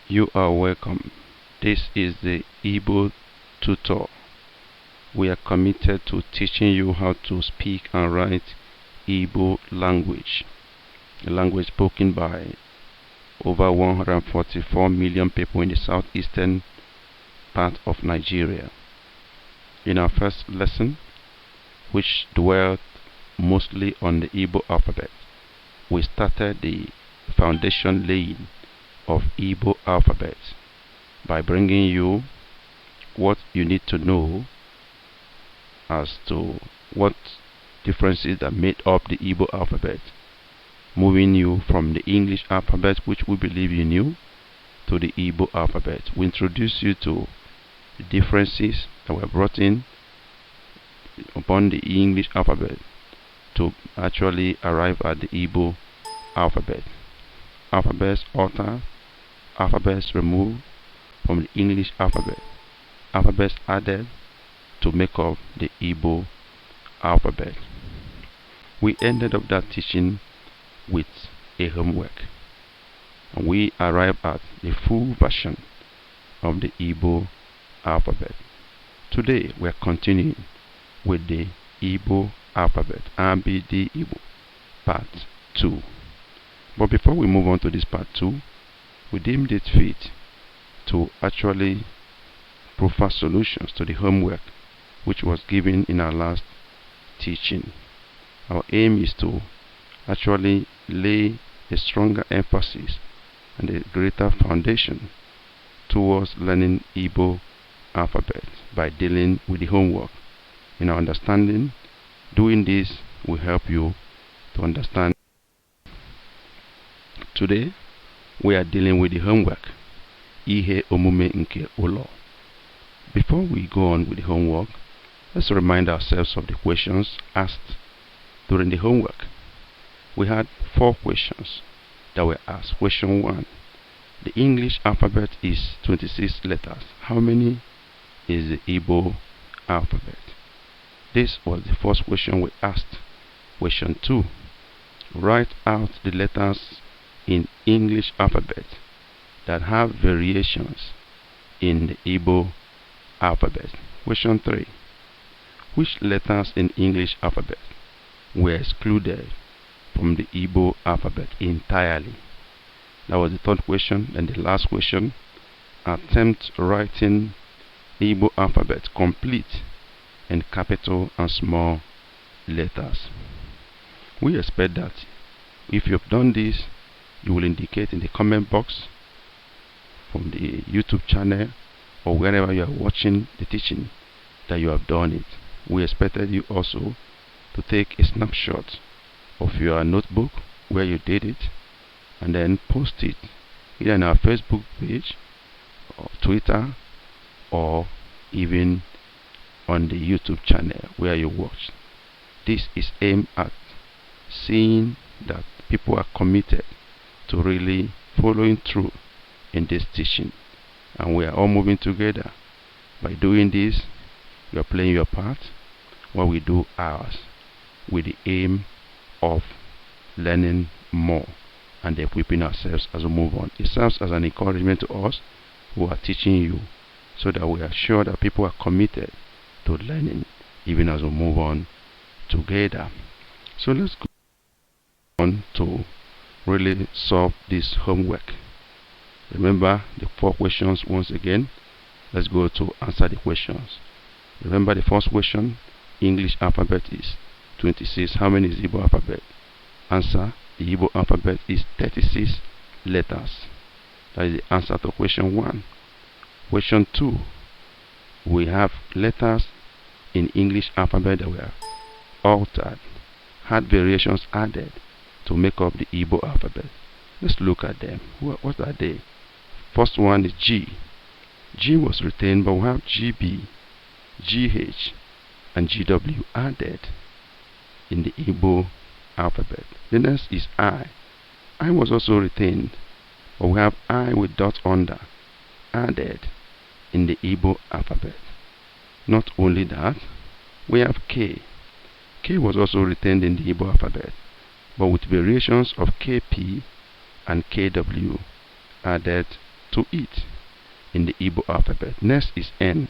You are welcome. This is the Igbo tutor. We are committed to teaching you how to speak and write Igbo language, a language spoken by over 144 million people in the southeastern part of Nigeria. In our first lesson, which dwelt mostly on the Igbo alphabet, we started the foundation laying of Igbo alphabet by bringing you what you need to know as to what differences that made up the Igbo alphabet, moving you from the English alphabet, which we believe you knew, to the Igbo alphabet. We introduced you to the differences that were brought in upon the English alphabet to actually arrive at the Igbo alphabet. Alphabets altered, alphabets removed from the English alphabet, alphabets added to make up the Igbo alphabet. We ended up that teaching with a homework, and we arrived at the full version of the Igbo alphabet. Today we are continuing with the Igbo alphabet, Abịdịị part 2. But before we move on to this part 2, we deemed it fit to actually provide solutions to the homework which was given in our last teaching. Our aim is to actually lay a stronger emphasis and a greater foundation towards learning Igbo alphabet by dealing with the homework. In our understanding, doing this will help you to understand. Today, we are dealing with the homework, Ihe Omume nke Ụlọ. Before we go on with the homework, let's remind ourselves of the questions asked during the homework. We had 4 questions that were asked. Question 1. The English alphabet is 26 letters. How many is the Igbo alphabet? This was the first question we asked. Question 2. Write out the letters in English alphabet that have variations in the Igbo alphabet. Question 3. Which letters in English alphabet were excluded from the Igbo alphabet entirely? That was the third question. And the last question, attempt writing Igbo alphabet complete in capital and small letters. We expect that if you have done this, you will indicate in the comment box from the YouTube channel or wherever you are watching the teaching that you have done it. We expected you also to take a snapshot of your notebook where you did it and then post it either in our Facebook page or Twitter or even on the YouTube channel where you watch. This is aimed at seeing that people are committed to really following through in this teaching, and we are all moving together. By doing this, you are playing your part while we do ours, with the aim of learning more and equipping ourselves as we move on. It serves as an encouragement to us who are teaching you, so that we are sure that people are committed to learning even as we move on together. So let's go on to really solve this homework. Remember the 4 questions once again. Let's go to answer the questions. Remember the first question, English alphabet is 26. How many is Igbo alphabet? Answer, the Igbo alphabet is 36 letters. That is the answer to question 1. Question 2, we have letters in English alphabet that were altered, had variations added to make up the Igbo alphabet. Let's look at them. What are they? First one is G. G was retained, but we have GB, GH, and GW added in the Igbo alphabet. The next is I. I was also retained, but we have I with dot under added in the Igbo alphabet. Not only that, we have K. K was also retained in the Igbo alphabet, but with variations of KP and KW added to it in the Igbo alphabet. Next is N.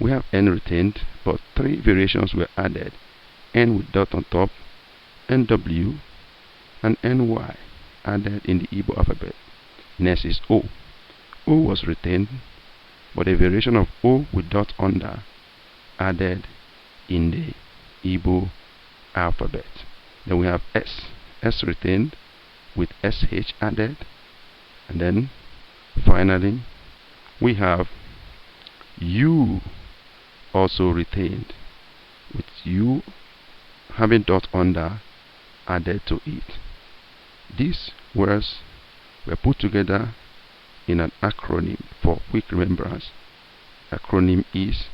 We have N retained, but 3 variations were added. N with dot on top, NW, and NY added in the Igbo alphabet. Next is O. O was retained, but a variation of O with dot under added in the Igbo alphabet. Then we have S. S retained with SH added. And then finally we have U also retained with U having dot under added to it. These words were put together in an acronym for quick remembrance. Acronym is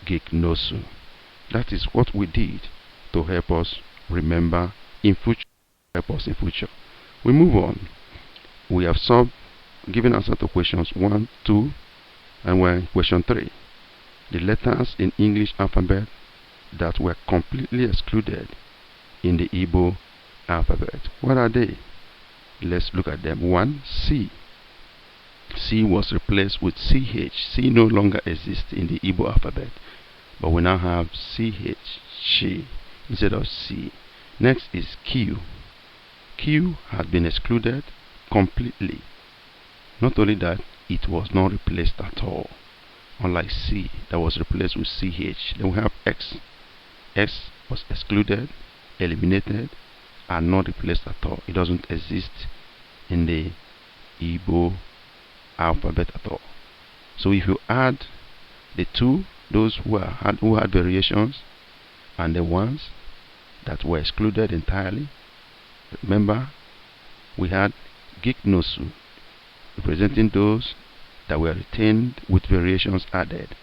GIGNOSU. That is what we did to help us remember in future. We move on. We have given answer to questions 1, 2, and we're in question 3. The letters in English alphabet that were completely excluded in the Igbo alphabet. What are they? Let's look at them. 1. C. C was replaced with CH. C no longer exists in the Igbo alphabet, but we now have CH, she, instead of C. Next is Q. Q had been excluded completely. Not only that, it was not replaced at all, unlike C that was replaced with CH. Then we have X. X was excluded, eliminated, and not replaced at all. It doesn't exist in the Igbo alphabet at all. So if you add the two, those who had variations, and the ones that were excluded entirely, remember we had GIGNOSU representing those that were retained with variations added.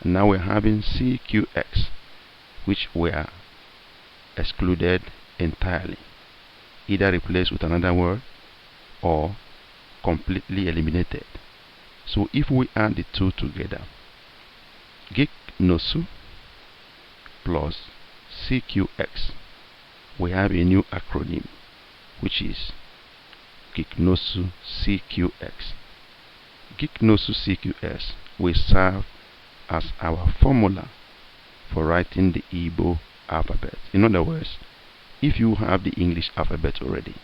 And now we're having CQX, which were excluded entirely, either replaced with another word or completely eliminated. So if we add the two together, GIGNOSU plus CQX, we have a new acronym, which is GIGNOSU CQX. GIGNOSU CQX will serve as our formula for writing the Igbo alphabet. In other words, if you have the English alphabet already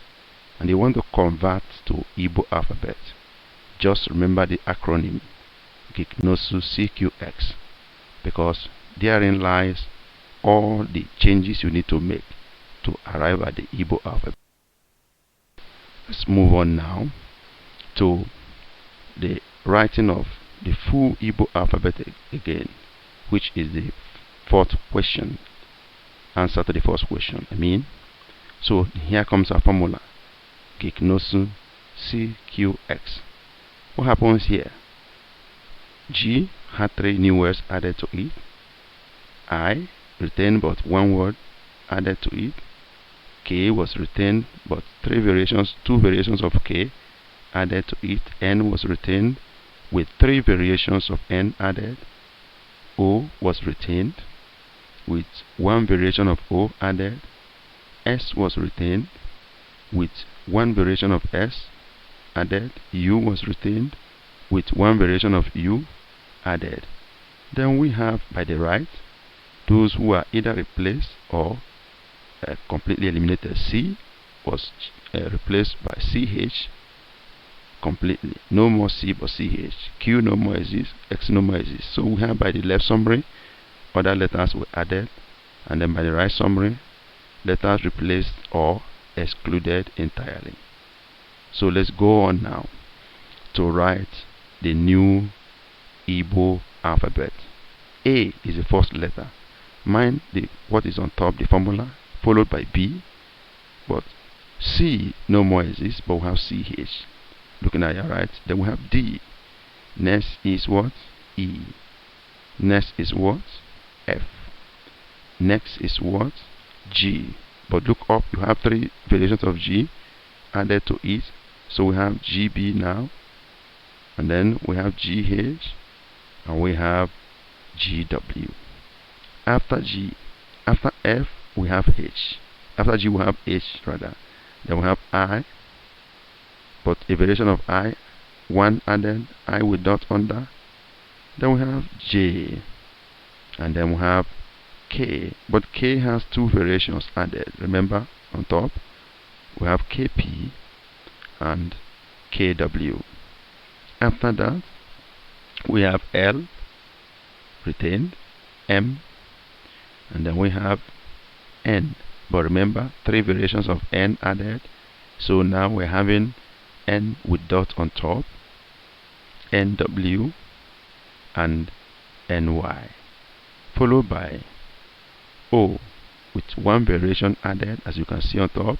and you want to convert to Igbo alphabet, just remember the acronym GIGNOSU CQX, because therein lies all the changes you need to make to arrive at the Igbo alphabet. Let's move on now to the writing of the full Igbo alphabet again, which is the 4th question. Answer to the first question, So here comes our formula, GIGNOSU CQX. What happens here? G had 3 new words added to it. I retained but 1 word added to it. K was retained but 2 variations of K added to it. N was retained with 3 variations of N added. O was retained with 1 variation of O added. S was retained with 1 variation of S added. U was retained with 1 variation of U added. Then we have by the right those who are either replaced or completely eliminated. C was replaced by CH completely. No more C but CH. Q no more exists. X no more exists. So we have by the left summary, other letters were added, and then by the right summary, letters replaced or excluded entirely. So let's go on now to write the new Igbo alphabet. A is the first letter. Mind what is on top, the formula, followed by B, but C no more exists, but we have CH. Looking at your right, then we have D. Next is what? E. Next is what? F. Next is what? G. But look up, you have 3 variations of G added to it. So we have GB now, and then we have GH, and we have GW. After F we have H. After G we have H rather. Then we have I, but a variation of I 1 added, I with dot under. Then we have J, and then we have K, but K has 2 variations added. Remember, on top we have KP and KW. After that we have L retained, M, and then we have N. But remember, 3 variations of N added, so now we're having N with dot on top, NW, and NY, followed by O with 1 variation added, as you can see on top,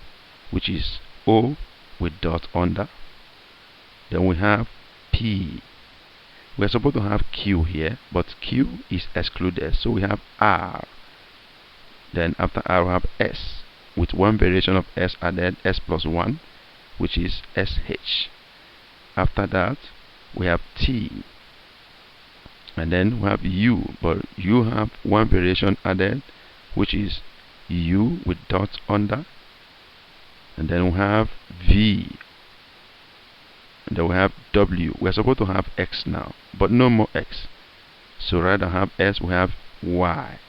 which is O with dot under. Then we have P. We're supposed to have Q here, but Q is excluded, so we have R. Then after R we have S with 1 variation of S added, S plus 1, which is SH. After that we have T, and then we have U, but U have 1 variation added, which is U with dot under. And then we have V, and then we have W. We're supposed to have X now, but no more X, so rather than have S we have Y.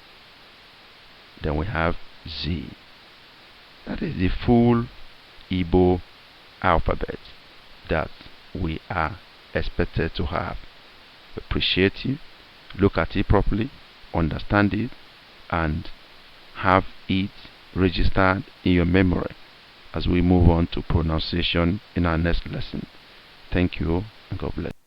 Then we have Z. That is the full Igbo alphabet that we are expected to have. Appreciate it, look at it properly, understand it, and have it registered in your memory as we move on to pronunciation in our next lesson. Thank you, and God bless.